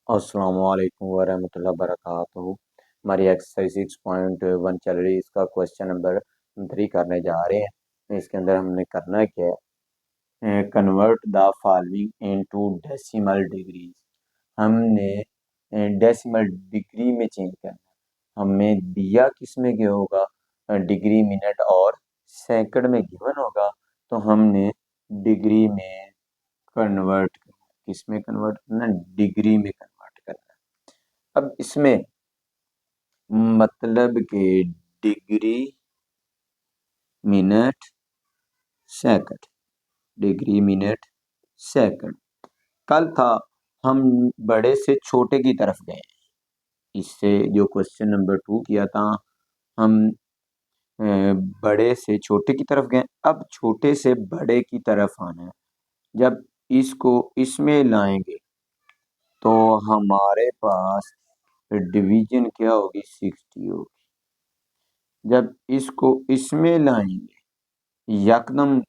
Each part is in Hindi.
अस्सलामुअलैकुम वरहमतुल्लाहि वबरकातुहू। हमारी एक्सरसाइज 6.1 चल रही है। इसका क्वेश्चन नंबर 3 करने जा रहे हैं। इसके अंदर हमने करना क्या है, convert the following into decimal degrees. हमने डेसिमल डिग्री में चेंज करना है। हमें दिया किस में क्या होगा, डिग्री मिनट और सेकंड में गिवन होगा, तो हमने डिग्री में कन्वर्ट करना है। किस में कन्वर्ट करना है, डिग्री में कन्वर्ट करना है। अब इसमें मतलब कि degree minute second, degree minute second. कल था हम बड़े से छोटे की तरफ गए। इससे जो क्वेश्चन नंबर 2 किया था, हम अ, बड़े से छोटे की तरफ गए। अब छोटे से बड़े की तरफ आना है। जब इसको इसमें लाएंगे तो हमारे पास डिवीजन क्या होगी, 60 होगी। जब इसको इसमें लाएंगे यकदम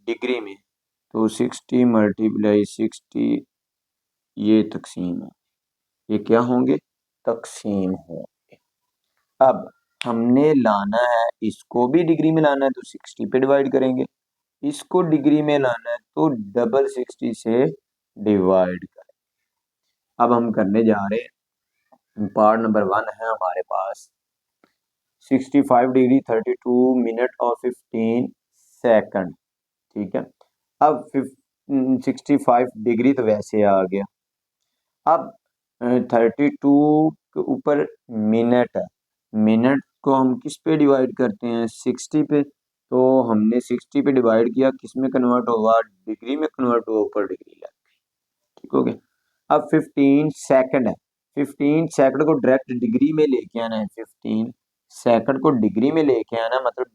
डिग्री में, तो 60 मल्टीप्लाई 60, ये तकसीम है, ये क्या होंगे, तकसीम होंगे। अब हमने लाना है, इसको भी डिग्री में लाना है तो 60 पे डिवाइड करेंगे, इसको डिग्री में लाना है तो डबल 60 से डिवाइड करें। अब हम करने जा रहे हैं, पार्ट नंबर 1 है हमारे पास, 65 डिग्री 32 मिनट और 15 सेकंड। ठीक है। अब 65 डिग्री तो वैसे आ गया। अब 32 के ऊपर मिनट है, मिनट को हम किस पे डिवाइड करते हैं, 60 पे। तो हमने 60 पे डिवाइड किया, किस में कन्वर्ट होगा, डिग्री में कन्वर्ट हुआ, ऊपर डिग्री लग गई। ठीक हो गया। अब 15 सेकंड है, 15 सेकंड को डायरेक्ट डिग्री में लेके आना है। 15 सेकंड को डिग्री में लेके आना मतलब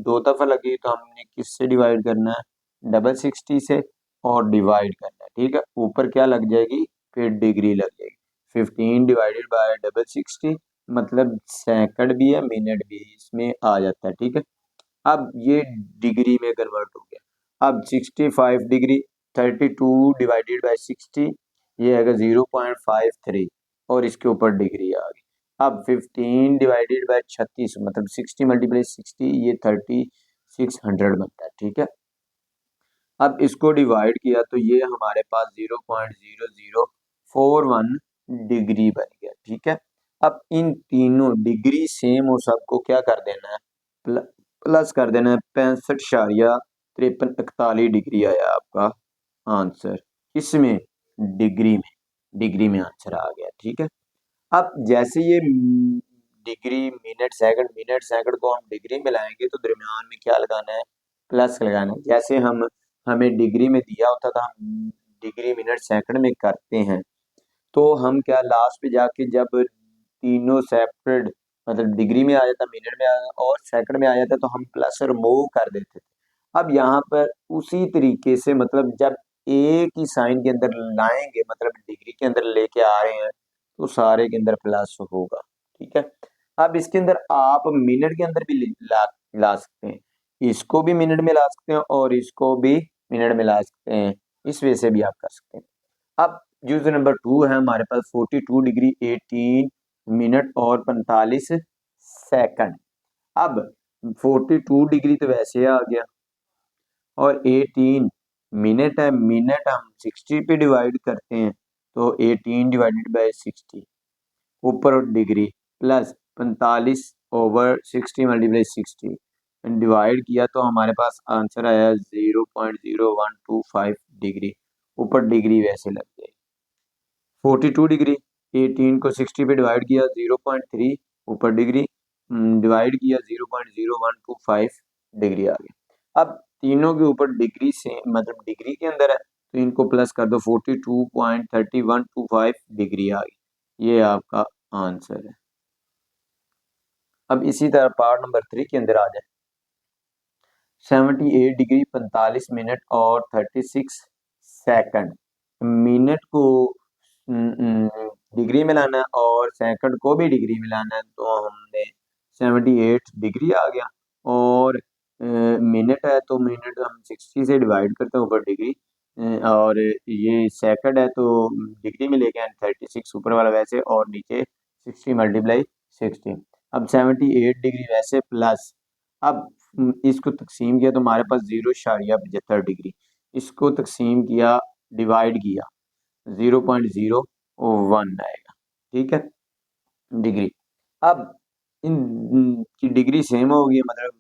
दो दफा लगी, तो हमने किससे डिवाइड करना है, डबल 60 से, और डिवाइड करना है। ठीक है, ऊपर क्या लग जाएगी, फिर डिग्री लग जाएगी। 15 डिवाइडेड बाय डबल 60 मतलब सेकंड भी है मिनट भी है, इसमें आ जाता है। ठीक है। अब ये डिग्री में कन्वर्ट हो गया। अब 65 डिग्री 32 डिवाइडेड बाय 60, ये आएगा 0.53, और इसके ऊपर डिग्री आ गई। अब 15 डिवाइडेड बाय 36 मतलब 60 मल्टीप्लाई 60, ये 3600 बनता है। ठीक है। अब इसको डिवाइड किया तो ये हमारे पास 0.0041 डिग्री बन गया। ठीक है। अब इन तीनों डिग्री सेम हो, सबको क्या कर देना है, प्लस कर देना है। 65.53 डिग्री आया आपका आंसर। किसमें, डिग्री में, डिग्री में आंसर आ गया। ठीक है। अब जैसे ये डिग्री मिनट सेकंड को हम डिग्री में लाएंगे तो दरमियान में क्या लगाना है, प्लस लगाना है। जैसे हमें डिग्री में दिया होता था, हम डिग्री मिनट सेकंड में करते हैं, तो हम क्या लास्ट पे जाके जब तीनों सेपरेट मतलब डिग्री में आ जाता, मिनट में आ जाता और सेकंड में आ जाता, तो हम प्लस और मूव कर देते थे। अब यहाँ पर उसी तरीके से मतलब जब एक ही साइन के अंदर लाएंगे, मतलब डिग्री के अंदर लेके आ रहे हैं, तो सारे के अंदर प्लस होगा। ठीक है। अब इसके अंदर आप मिनट के अंदर भी ला सकते हैं, इसको भी मिनट में ला सकते हैं और इसको भी मिनट में ला सकते हैं, इस वजह से भी आप कर सकते हैं। अब यूजर नंबर 2 है हमारे पास, 42 डिग्री 18 मिनट और 45 सेकंड। अब 42 डिग्री तो वैसे आ गया, और 18 मिनट है, मिनट हम 60 पे डिवाइड करते हैं, तो 18 डिवाइडेड बाय 60, ऊपर और degree, plus 45 over 60 multiply 60, divide किया तो हमारे पास आंसर आया 0.0125 डिग्री, ऊपर डिग्री वैसे लग जाएगी। 42 डिग्री 18 को 60 पे डिवाइड किया 0.3, ऊपर डिग्री, डिवाइड किया 0.0125 डिग्री आ गया। अब तीनों के ऊपर डिग्री से मतलब डिग्री के अंदर है, तो इनको प्लस कर दो, 42.3125 डिग्री आ गई। ये आपका आंसर है। अब इसी तरह पार्ट नंबर 3 के अंदर आ जाए, 78 डिग्री 45 मिनट और 36 सेकंड। मिनट को डिग्री में लाना है और सेकंड को भी डिग्री में लाना है, तो हमने 78 डिग्री आ गया, और मिनट है तो मिनट हम 60 से डिवाइड करते हैं, ऊपर डिग्री और ये सेकंड है तो डिग्री में लेके आए 36 ऊपर वाला वैसे, और नीचे 60 मल्टीप्लाई 60। अब 78 डिग्री वैसे प्लस, अब इसको तकसीम किया तो हमारे पास 0.75 डिग्री, इसको तकसीम किया, डिवाइड किया, 0.01 आएगा। ठीक है, डिग्री। अब इन की डिग्री सेम होगी, मतलब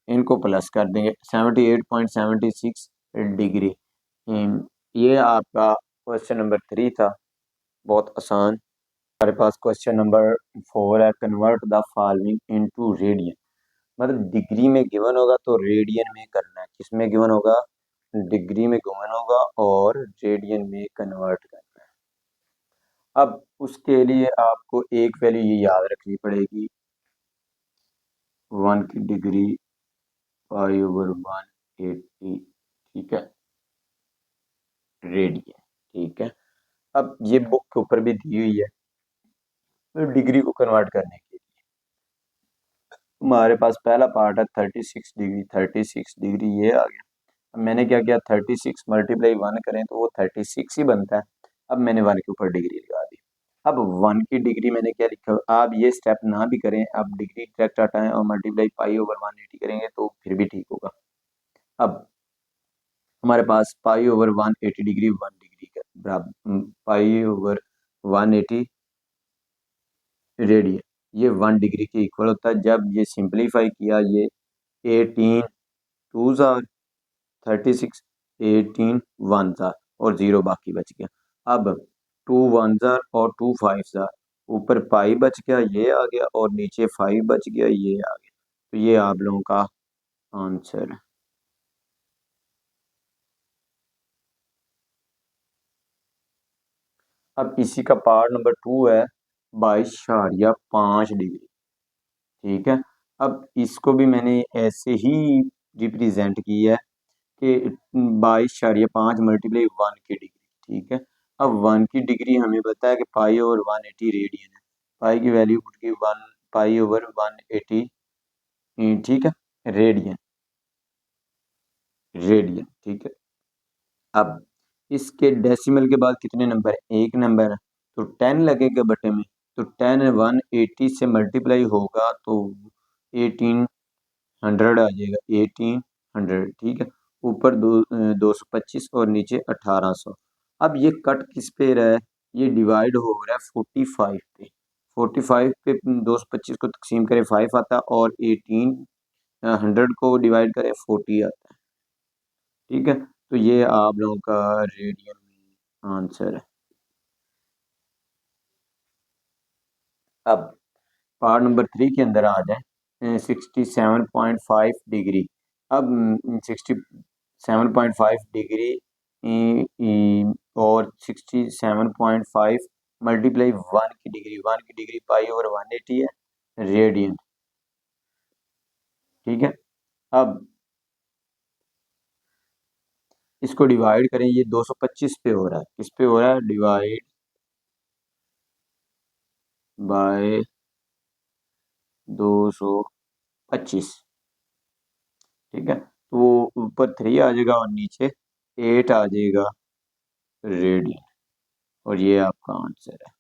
इनको प्लस कर देंगे, 78.76 डिग्री। ये आपका क्वेश्चन नंबर 3 था, बहुत आसान। हमारे पास क्वेश्चन नंबर 4 है, convert the following into radian. मतलब डिग्री में गिवन होगा तो रेडियन में करना है, किसमें गिवन होगा, डिग्री में गिवन होगा और रेडियन में कन्वर्ट करना है। अब उसके लिए आपको एक वैल्यू ये याद रखनी पड़ेगी, 1 की डिग्री पाई/180, ठीक है, रेडियन। ठीक है, अब ये बुक के ऊपर भी दी हुई है, तो डिग्री को कन्वर्ट करने के लिए हमारे पास पहला पार्ट है 36 डिग्री, 36 डिग्री ये आ गया। अब मैंने क्या किया, 36 मल्टीप्लाई 1 करें तो वो 36 ही बनता है। अब मैंने 1 के ऊपर डिग्री लगा दी। अब 1 की डिग्री मैंने क्या लिखा, आप ये स्टेप ना भी करें, आप डिग्री डायरेक्ट हटाएं और मल्टीप्लाई पाई/180 करेंगे तो फिर भी ठीक होगा। अब हमारे पास पाई/180 डिग्री 1 डिग्री के बराबर, पाई/180 रेडियन, ये 1 डिग्री के इक्वल होता है। जब ये सिंप्लीफाई किया, ये 18 टू जार 36, 18 वन जार और 0 बाकी बच गया। अब 2 वन जार और 2 फाइव जार, ऊपर पाई बच गया, ये आ गया, और नीचे 5 बच गया, ये आ गया। तो ये आप लोगों का आंसर है। अब इसी का पार्ट नंबर 2 है, 22.5 डिग्री। ठीक है, अब इसको भी मैंने ऐसे ही रिप्रेजेंट किया है कि 22.5 मल्टीप्लाई 1 की डिग्री। ठीक है, अब 1 की डिग्री हमें पता है कि पाई/180 रेडियन है। पाई की वैल्यू पुट की 1 पाई/180, ठीक है, रेडियन, रेडियन। ठीक है, अब इसके डेसिमल के बाद कितने नंबर है, एक नंबर है, तो 10 लगेगा बटे में, तो 10 180 से मल्टीप्लाई होगा तो 1800 आ जाएगा, 1800। ठीक है, ऊपर 225 और नीचे 1800। अब ये कट किस पे रहा है, ये डिवाइड हो रहा है 45 पे। 45 पे 225 को तकसीम करें 5 आता है, और 1800 को डिवाइड करें 40 आता है। ठीक है, तो ये आप लोगों का रेडियन में आंसर है। अब पार्ट नंबर 3 के अंदर आ जाए, 67.5 डिग्री। अब 67.5 डिग्री और 67.5 मल्टीप्लाई 1 की डिग्री, 1 की डिग्री पाई/180 है, रेडियन। ठीक है, अब इसको डिवाइड करें, ये 225 पे हो रहा है, किस पे हो रहा है, डिवाइड बाय 225। ठीक है, तो वो ऊपर 3 आ जाएगा और नीचे 8 आ जाएगा, रेडियन। और ये आपका आंसर है।